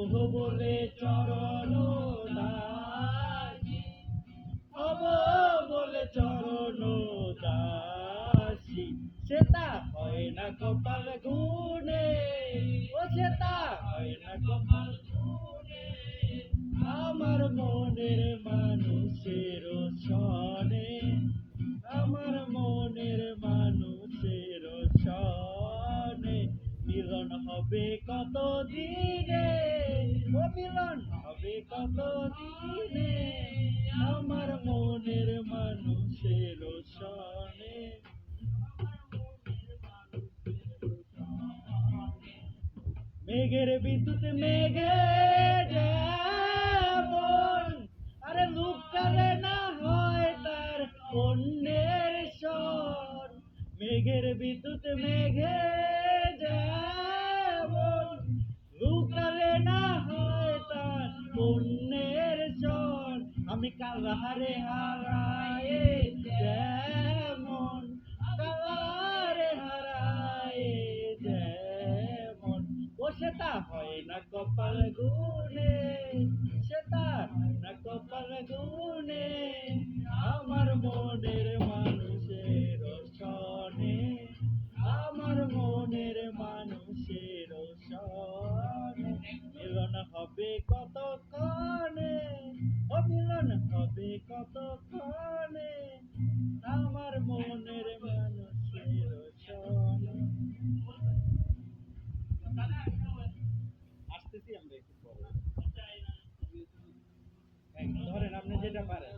হব বলে চরণ দাসী, হব বলে চরণ দাসী, সেটা হয় না কপাল গুনে, ও সেটা হয় না কপাল গুনে। আমার মনের মানুষের সনে, আমার মনের মানুষের সনে মিলন হবে কত দিনে, ও মিলন হবে কত দিনে, আমার মনের মানুষের সনে। মেঘের বিদ্যুৎ মেঘে যেমন, আরে লুকালে না হয় তার অন্যের স্বর। মেঘের বিদ্যুৎ মেঘে যেমন, লুকালে না হয় তার অন্যের স্বর। আমি কাল হারে হারায়ে যেমন, কালারে হারায়ে যেমন, ও সেটা হয় না কপাল গুনে, সেটা হয় না কপাল গুনে, আমার মনের মানুষের সনে, আমার মনের মানুষের সনে মিলন হবে কতক্ষণে, ও মিলন হবে কতক্ষণে, আমার মনের মানুষের সনে। আসতেছি আমরা একটু পরে। ধরেন আপনি যেটা পারেন।